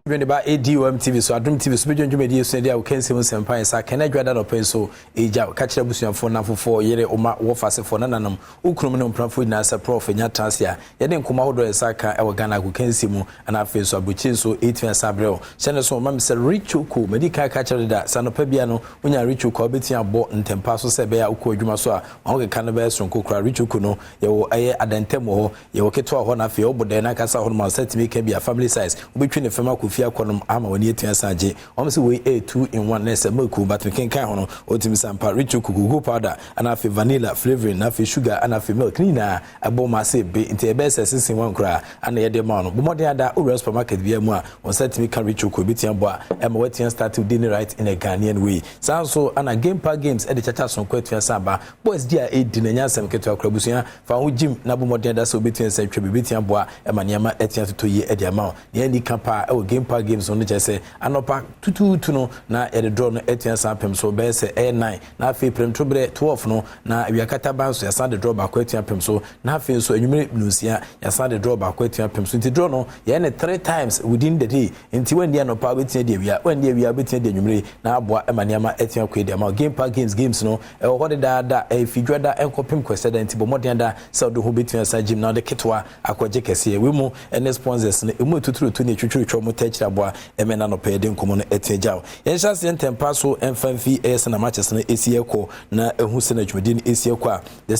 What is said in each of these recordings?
When about Adom TV, so Adom TV, so we do so there we can see some empire. So can I draw that up so eja catch the bush for now for 4 years or ma warfare for nanam. Ukrumenum prof na sa prof nya transia. Yeden kuma hodo esaka e Ghana ku can see mu and afi so abuchin so 8 years abrel. Send so mam say Richuku medical catch that sanopa bia no unya Richuku obeti abo ntempa so se be ya uko adwuma so a won ke kan be sonko kra Richuku no ye wo aye adentem ho ye wo keto ho na afi obode na kasa ho ma set me can be a family size. Ubetwi ne fema ku akonum ama wani etua saje omse we a2 in 1 nese maku but we can hono otimi sampa Richuku gugu powder ana fe vanilla flavoring na fe sugar ana fe milk nina aboma se be nti e be sese wan kra ana ye de ma no bomode ada o supermarket bia mu a on set me can Richuku bitia bo a e ma wetin start to dinner right in a Ghanaian way so ana game park games e de chacha son kwatua saba boys dia e di na nyasem ketua krabusia fa ho gym na bomode ada so bitia se twa bitia bo a e ma niam etia to ye e de ma ne ni kampa e game park games on just say anopa tutu no na e draw no etian sampem so be say a9 na afi prem trobre 12 no na wiakata ban so yasa de draw ba ko etian pem so na afi so enwumere blusia yasa de draw ba ko etian pem so nti draw no ye ne 3 times within the day nti when dia no pa betia de wia when dia wia betia de enwumere na aboa emaniama etian ko de ma game park games no e ho de da e fidwada enkopem kweseda nti bomodin da so do ho betia sa gym na de ketwa akwaje kese we mu ene sponsors no emu tuturu tu ne twitwitwo mo techra boa emena no pede nkomo no etejaw yenhya se ntempa so emfanfi na matches no esieko na ehu se na dwudi no esieko a the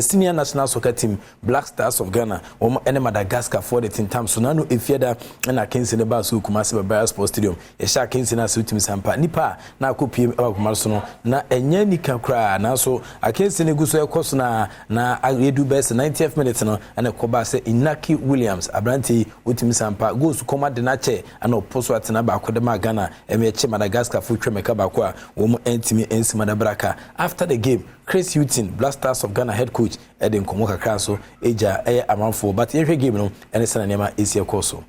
senior national soccer team Black Stars of Ghana ene Madagascar for the team tam so na no efieda na Kensi ne ba so Kumasi Babaya Sports Stadium yesha Kensi na so team sampa nipa na akopiem Kumasi so no na enya nika kra na so Akensi ne guso ekoso na agedu best 90th minute no ene koba se Inaki Williams abranti utim sampa goes koma de na che ana oposo atena ba akode ma Ghana emeche Madagascar futwe meka ba kwa wo mu entimi ensima da braka after the game Chris Hutton Black Stars of Ghana head coach Eden komo kakra so eja amanfo but every game no ene sana nema esi ekoso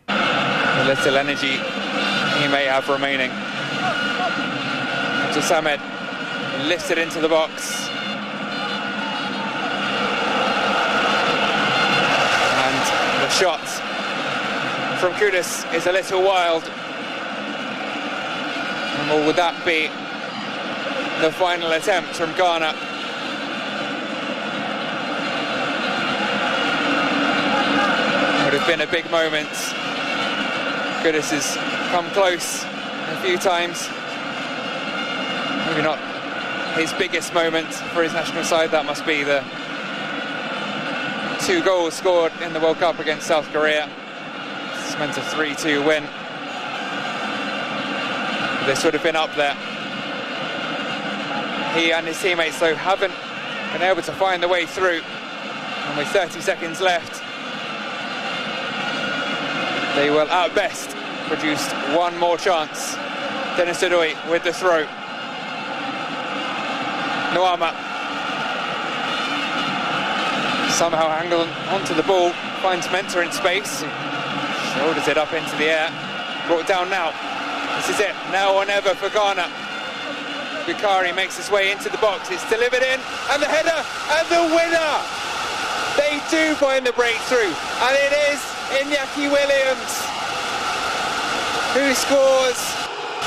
the little energy he may have remaining. To Samed lifted into the box. The shot from Kudus is a little wild. And would that be the final attempt from Ghana? Would have been a big moment. Kudus has come close a few times. Maybe not his biggest moment for his national side. That must be the 2 goals scored in the World Cup against South Korea. It's meant a 3-2 win. This would have been up there. He and his teammates, though, haven't been able to find the way through. And with 30 seconds left, they will, at best, produce one more chance. Dennis Odoi with the throw. Noama somehow angled onto the ball, finds Mensah in space, shoulders it up into the air, brought down now. This is it, now or never for Ghana. Bukari makes his way into the box, it's delivered in, and the header, and the winner! They do find the breakthrough, and it is Inaki Williams who scores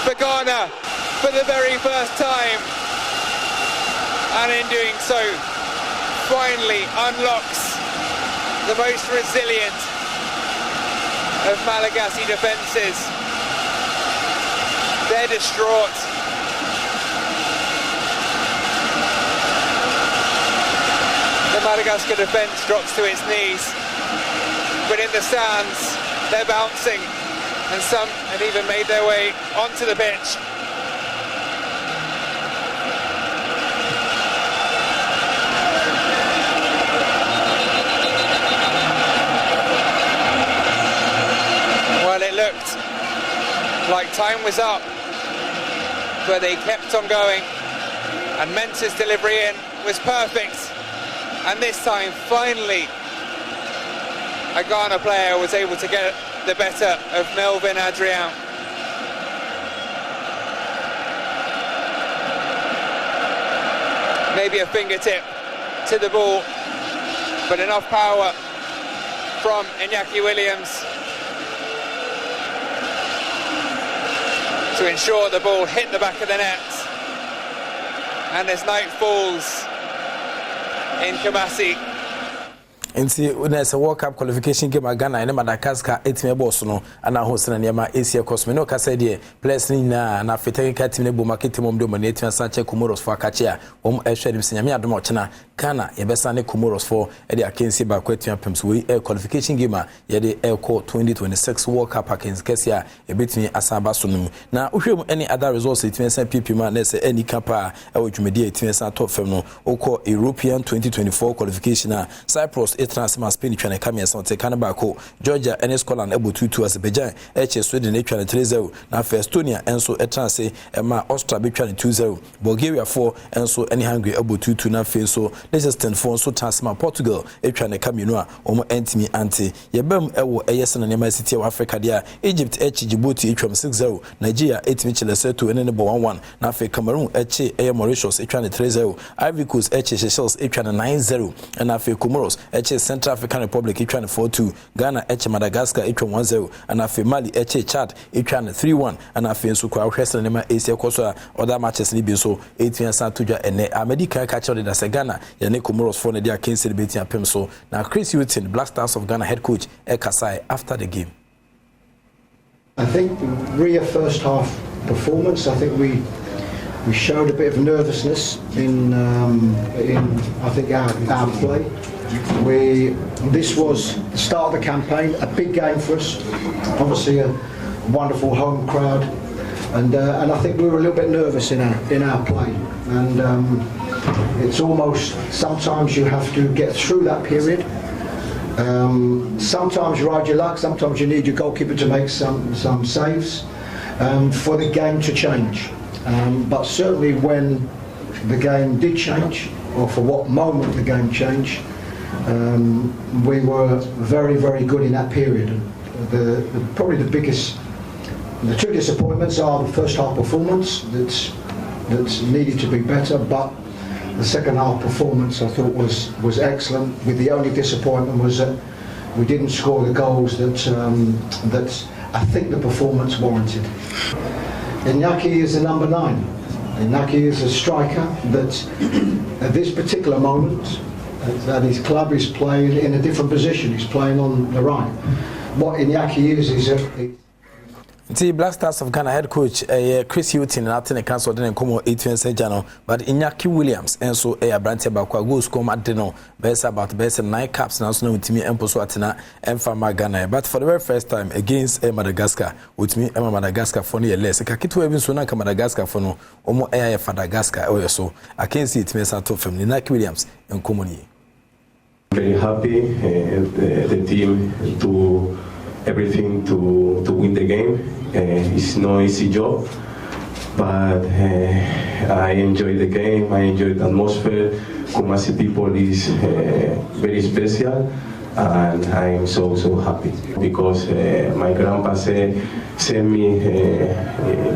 for Ghana for the very first time, and in doing so, finally unlocks the most resilient of Malagasy defences. They're distraught. The Madagascar defence drops to its knees, but in the stands they're bouncing, and some have even made their way onto the pitch. It looked like time was up, but they kept on going, and Mensah's delivery in was perfect, and this time finally a Ghana player was able to get the better of Melvin Adrian. Maybe a fingertip to the ball, but enough power from Iñaki Williams to ensure the ball hit the back of the net. And as night falls in Kumasi, nti unese World Cup qualification game Ghana and Madagascar etime boss no ana host na niam Asia Cosme no kasa de players ni na technical team ne bo market mom do money etima Sanchez Comoros for akache a ehwede bi senyame Adom ochena Ghana yebesa ne Comoros for e de akensi ba kwatua pems we qualification game a ye de Eco 2026 World Cup akensi kese a ebetimi asaba so no na uhwem any other results etime san PP ma na se any kapa e wodwumedi etime san top fem no okọ European 2024 qualification a Cyprus transfer Spain twane kamia so te Canada ko Georgia and Scotland ebo 2-2 Azerbaijan Sweden twane 3-0 na Estonia enso transfer ma Austria be twane 2-0 Bulgaria 4 enso any Hungary ebo 2-2 na so Liechtenstein 4 enso transfer Portugal twane kamia no a omo entimi anti yebam ewo eyesena ne City of Africa dia Egypt Djibouti twane 6-0 Nigeria etimi Chile Lesotho ene ne 1-1 na Cameroon Mauritius twane 3-0 Ivory Coast Seychelles twane 9-0 na Comoros Central African Republic twane 4-2 Ghana Madagascar twane 1-0 and Mali Chad twane 3-1 and nso kwa hwese ne ma Asia koso other matches ni bi so 18 san todwa ene America catch on the Ghana ya ne Comoros for ne dia Kings celebrate apem so na Chris Hughton Black Stars of Ghana head coach Kasai after the game. I think real first half performance, I think we showed a bit of nervousness in I think our play. This was the start of the campaign, a big game for us, obviously a wonderful home crowd, and I think we were a little bit nervous in our play, and it's almost sometimes you have to get through that period. Sometimes you ride your luck, sometimes you need your goalkeeper to make some saves for the game to change, but certainly when the game did change, or for what moment the game changed, we were very, very good in that period. Probably the two disappointments are the first half performance that's needed to be better, but the second half performance I thought was excellent. With the only disappointment was that we didn't score the goals that I think the performance warranted. Iñaki is the number 9. Iñaki is a striker that at this particular moment that his club is playing in a different position. He's playing on the right. What Iñaki is the Black Stars of Ghana head coach Chris Hughton and Atene Council didn't come 18 January, but Iñaki Williams and so a Brante Bakwa goes come at Deno, best about best 9 caps now so with me and Poswatina and Fama Ghana. But for the very first time against Madagascar, with me and Madagascar for near less. Kakitu even so Madagascar for no Omo Air Madagascar or so. I can see it makes out of from Iñaki Williams and Komoni. Very happy the team to everything to win the game. It's no easy job, but I enjoy the game. I enjoy the atmosphere. Kumasi people is very special, and I'm so happy because my grandpa sent me,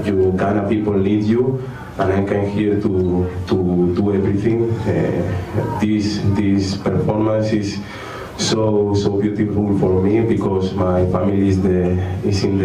you Ghana people need you, and I came here to do everything. This performance is so beautiful for me because my family is in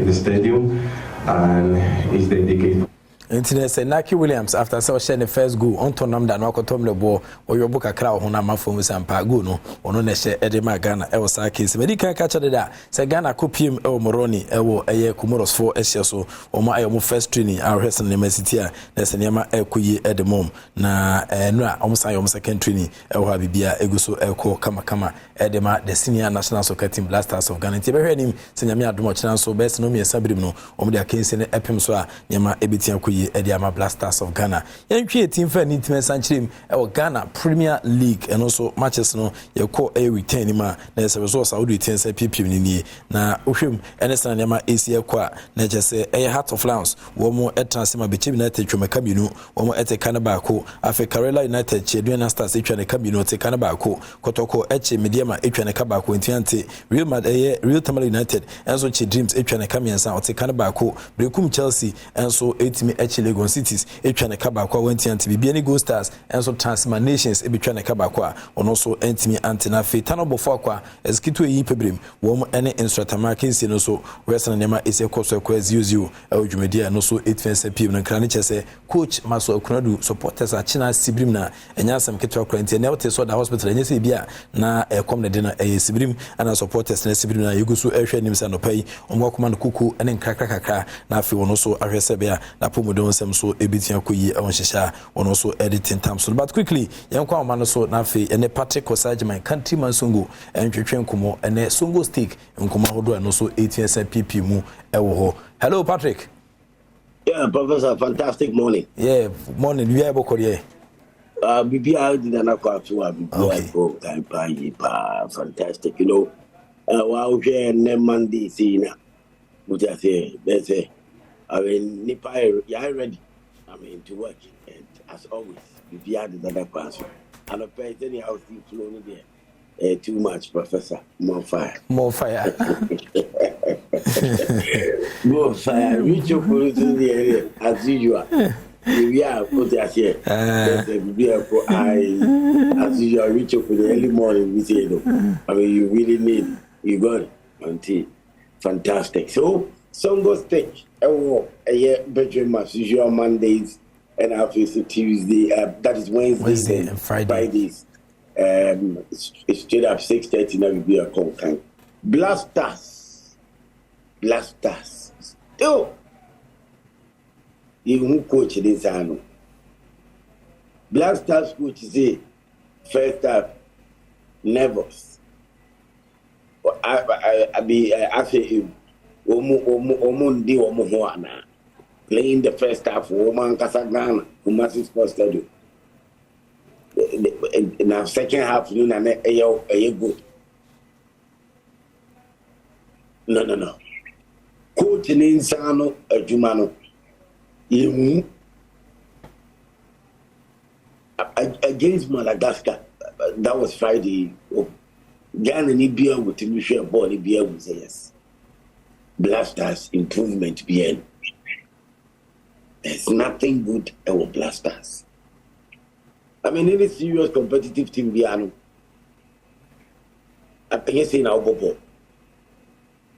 the stadium and is dedicated. Internet say Iñaki Williams after sharing the first goal on tonam da no akotom le ball or your book akra ho na mafom sampa go no ono na she edema Ghana e was case medical catch that say Ghana kopiem e Moroni e wo eye Comoros for ehye so o ma ayo first training our Western University a na se nema e koyi edemom na no a o say o second training e wo bibia eguso e ko kama edema the senior national soccer team Black Stars of Ghana ti be hwenim se nyame Adom ochina so best no me sabrim no o mo de akense ne epem so a nyama ebitia koyi Ediama Black Stars of Ghana. Yentwe team fa ni team sanchirim e Ghana Premier League and also matches no ye call a return ma na se resource awu return say PPM ni na ohwem enesana nyama Asia kwa na je say e Heart of Lions wo mo transfer Bechi United twemeka binu wo mo eteka na baako Africarela United Chedwena Stars etwaneka binu eteka na baako Kotoko Mediama etwaneka baako entiante Real Tamale United enso Chi Dreams etwaneka miensa eteka na baako Brekum Chelsea enso etimi actually Legon Cities etwa ne kaba kwa wanti anti bibia ne Gold Stars enso Transmanations ebetwa ne kaba kwa ono so entimi antina fe tano bofo kwa eskitu yi pebrim wo ene instructor markins no so western nema ese koso kwa 00 awdwumedia no so 8 pm na krane chese coach maso akunadu supporters achina sibrim na enya asem ketwa kwanti na wote so da hospital enya se bia na ekom ne de na sibrim ana supporters na sibrim na yugusu ehwe nim se no pai omwa koma no kuku ene nkrakrakakra na afi wono so ahwese bia na pomodon sem so ebitia koyi awonhyehya wono so editing time so but quickly yenkwa oma no so na afi ene Patrick Osajman country man songo entwetwe nkomo ene songo stick nkomo hodo no so 18 pp mu ewo ho. Hello Patrick. Yeah, Professor, fantastic morning. Yeah, morning. We are able to BBI did not quite to BBI fantastic. You know, while we're Monday, see, what I say, they say, I mean, Nipa, yeah, ready. I mean, to work. And as always, BBI did not pass. And I pay any house still flowing there. Too much, Professor. More fire. More fire. More fire. Reach your police in the area as usual. We are put us here. As usual, reach up for the early morning. We say, I mean, you really need, you got it. Until fantastic. So, Songo stage. A year bedroom as usual Mondays and after Tuesday. That is Wednesday and Fridays. Straight up 6:30 now will be a call time. Blasters. Still, you who coach this ano. Blasters coach say first half nervous. I be after omo playing the first half woman Casagana who must sports stadium. Now second half you na good. No. Coach in Insano Jumano. You against Madagascar. That was Friday. Ghana need beer with Timothy Body beer with yes. Blasters improvement behind. There's nothing good about Blasters. I mean, any serious competitive team, Biano. I can say now, Bobo.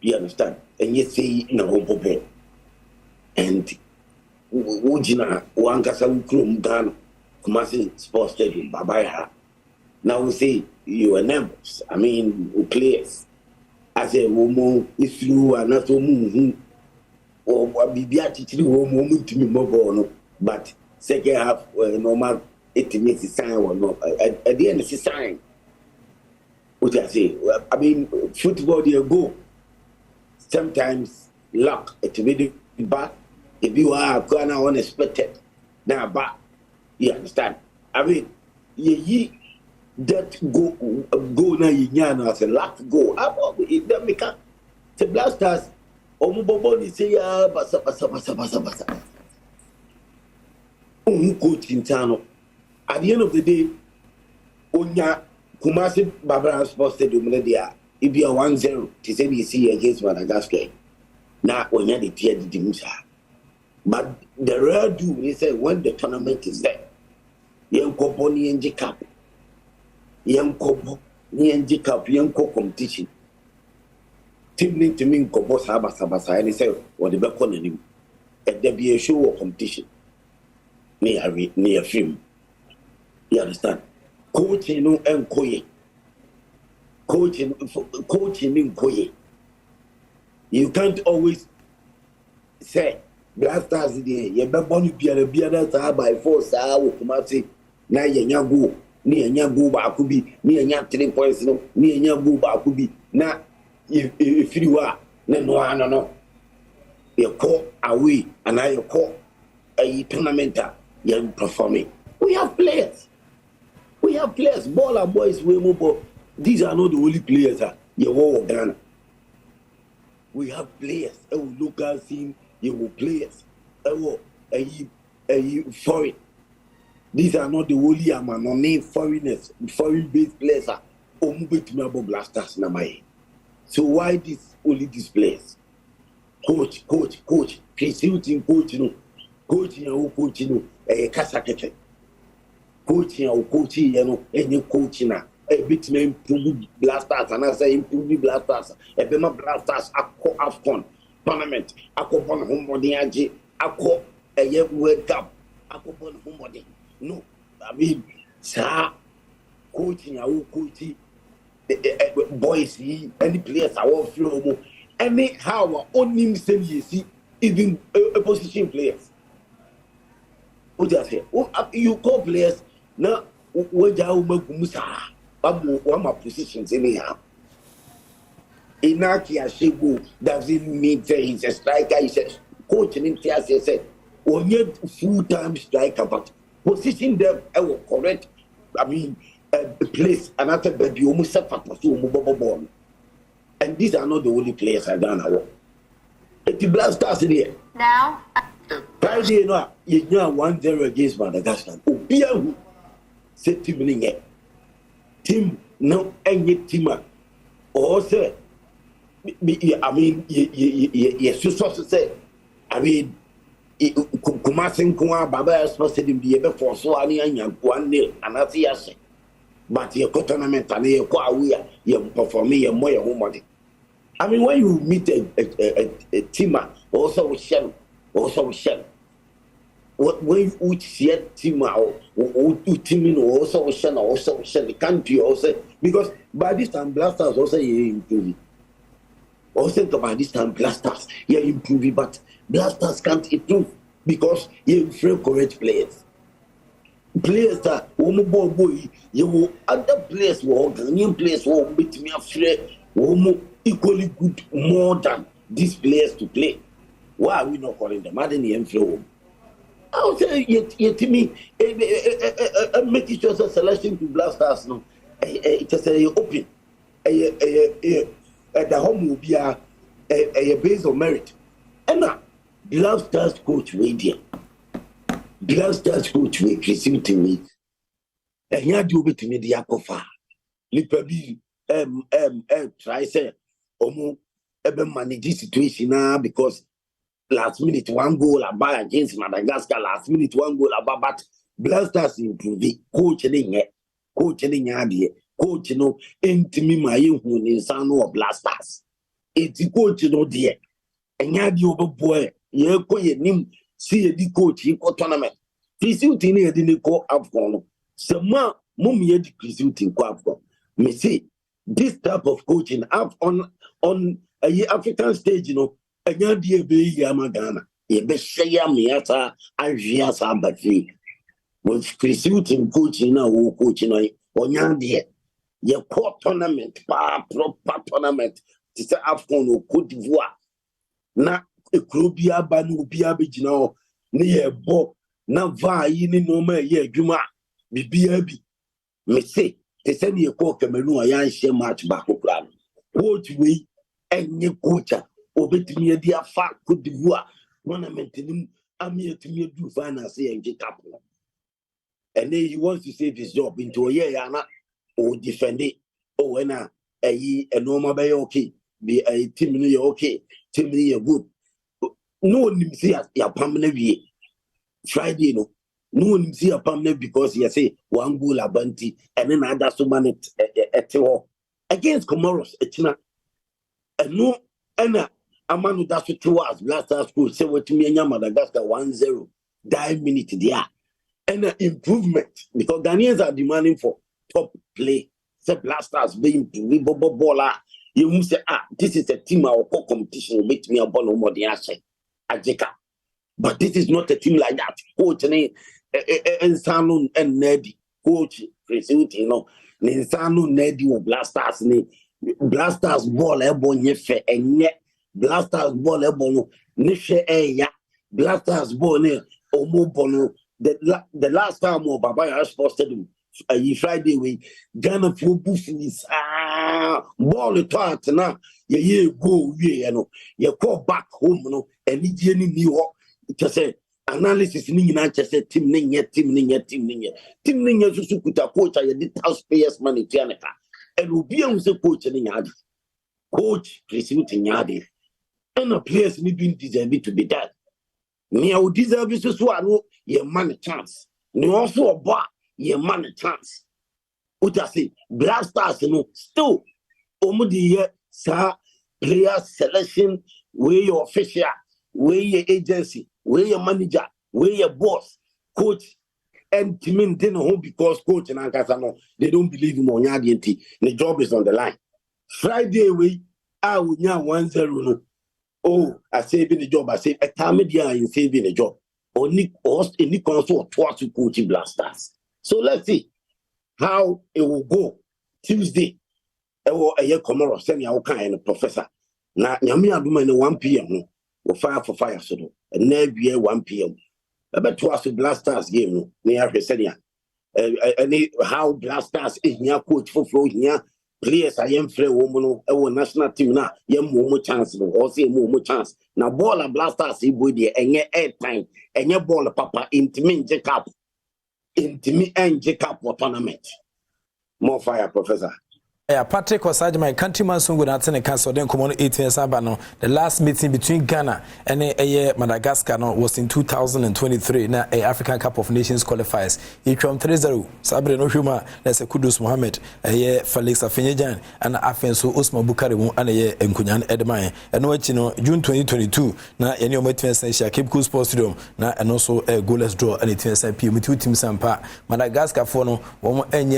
You understand? And you say now, Bobo. And Ujina, Wankasa, Krum, Ghana, Kumasi Sports Stadium, Babaya. Now we say you are nervous. I mean, players. I say, Womo, if you are not a woman, or Bibiati, woman to me, Mobo, but second half, normal. It makes a sign or not. At the end, it's a sign. What I say, I mean, football, you go. Sometimes luck, it's really bad. If you are kind of unexpected, now bad. You understand? I mean, ye that go now, you as a luck go. It doesn't make up. The Blasters, Omuboboni say, basa. Coach in town. At the end of the day, Onya Kumasi Babara Sports Stadium, it be a 1-0 to say you see against Madagascar. Now, Onya the tier the Musa. But the real do is say when the tournament is there, Young Kobo Nienji Cup, Young Kobo Nienji Cup, Young Co competition. Team need to mean Kobo Sabasa, and he said, what the back on him. And there be a show or competition near film. You understand? Coaching no enkoye. Coaching enkoye. You can't always say Blasters there. You be born to be a by force. I will come out say na yenya go. Ni yenya go ba akubi. Ni yenya 3 points no. Ni yenya go ba akubi. Na if you are no. You call away and I call a tournament. You're performing. We have players. Ball and boys, these are not the only players. You Ghana. We have players. Local team, you will players. Foreign. These are not the only non-name foreigners, foreign-based players. Blasters. So why only these players? Coach, consulting coach, coaching and coaching a casacate. Coaching or coaching, any coaching a bit may improve blasters and I say improve blasters, a bema blasters, a co Afcon tournament, a co on homodiaji, a co a year World Cup, a co on homody. No, I mean, sir, coaching, I will coaching boys, any players I will flow, anyhow, only same you see, even opposition players. What you say? You call players now. What you make musa? One of positions anyhow. Inaki Ashego doesn't mean that he's a striker. He's a coach in India. Said, only full-time striker, but position them correct. I mean, place another baby almost set for so and these are not the only players I don't know. The blasters in here now. Friday, no, you know 1-0 against Madagascar. Obiahu said team in here. Team no any team. Or say, I mean, yes, you so to say. I mean, Kumasin Kuma Baba is supposed to be able for so any 1-0 and that's yes. But your tournament and your Kawia, you perform me and more money. I mean, when you meet a teamer, also with Shell. When you see a team or teaming also the country also because by this time blasters also improve. Also by this time blasters improve, but blasters can't improve because you have correct players. Players that boy, you other players were Ghanaian players who beat me afraid equally good more than these players to play. Why are we not calling them? I didn't even flow. I would say, yet to me, make it just a selection to blasters. No, it is a open. At the home will be a base of merit. And now, blasters coach radio. Blasters coach we Christine to me. And you do it to me the Akofa. Lipabi try say omo ebe manage this situation now because last minute one goal about against Madagascar, last minute one goal about but blasters improve coach no entimi ma yehu ni sanu of blasters eti coach no there enya di oboboy ye ko ye nim see di coach in tournament pursuit ni edi ni ko Afcon sama mum ye di pursuit in ko Afcon me see this type of coaching up on a African stage, enya di ebe Ghana ebe share me ata avia sambati with pursuing coaching na wo coaching onya de ye court tournament proper tournament to say Afcon or Cote d'Ivoire na ekrobia ba no obia be gina o ne ye bo na va yi ni no ma ye adwuma bibia bi me say te say ne ko Cameroon ya nhye match back plan coach we enye coach obetimi edi afa Cote d'Ivoire tournament ni ami etimi edu finance ye nje cap and then he wants to save his job into a year yana or defend it oh when a normal bay okay be a team you okay team you good no one see ya permanent we Friday no one see a permanent because you say one goal abanti and then other so man against Comoros China and no and amanu that's 2 hours last school say what me nya Madagascar 1-0 die minute there and an improvement because Ghanaians are demanding for top play. Say blasters being baller. You must say, this is a team or competition will make me a ball more than Ajeka. But this is not a team like that. Coach and Sanu and Neddy. Coach, Sanu Neddy or blasters. Blasters ball ebo nyefe enye. Blasters ball ebo nishe eya. Blasters ball ne omo bono. The last time Baba has posted Friday way Ghana for buffins ball it out now ye go you call back home no and ni just say analysis ni na just say team ni susu kuta coach ya did taxpayers money tianeka and obi an say coach ni nyade coach receive nyade and the players ni being deserve to be that Me who deserve so ano ye man a chance. Ne also a bar ye man a chance. Uta say Black Stars no still omudi ye sa player selection where your official, where your agency, where your manager, where your boss, coach, and team didn't home because coach and Ankasano they don't believe him on Yadianti. The job is on the line. Friday we I would now 1-0 no. Oh, I saving the job. I say a time in saving the job. Only any console twice to coaching Black Stars. So let's see how it will go Tuesday. A year tomorrow, send your kind of professor. Now, Yami Adom 1 p.m. No, or fire for fire so and never year 1 p.m. I bet twice the Black Stars game no near Hesenia. How Black Stars is near coach for flow here. Players I am free woman our national team now. Yam more chance no or say more chance. Now ball and Black Stars he boy there and your air time and your ball papa intimate Jacob. Intimate and Jacob tournament. More fire, Professor. Yeah, Patrick Osage, my countryman, soon good at the council. Then come on 18 Sabano. The last meeting between Ghana and Madagascar was in 2023. Now, a African Cup of Nations qualifiers. He from 3-0. Sabre no Huma, that's a Kudus Mohammed, Felix Afenyajan, and Afenso Osman Bukari, and Nkunyan Edmai. And what you know, June 2022. Now, any of my twins say Cape Coast Sports Stadium. Now, and also a goalless draw and it was with 2 teams and part. Madagascar for no one any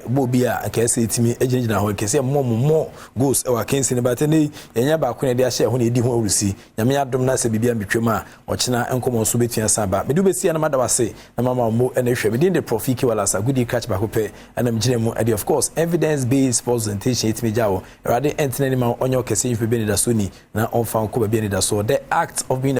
Bobia, and Cassie Timmy agent. Na ho kese more goals e wa kensi ne batene yenya ba ko ne dia share ho ne di ho awrusi nyame adom na se bibia metwem a ochina enkomo so betua san ba medu besia na mada wase na mama mo ene hwe me din de profiki wala sa goodie catch ba ko pe na mgire mu and of course evidence based presentation it meja wo rade entene ni ma onyo kese yfe be ni da so ni na on fa ko ba bi ni da so the act of being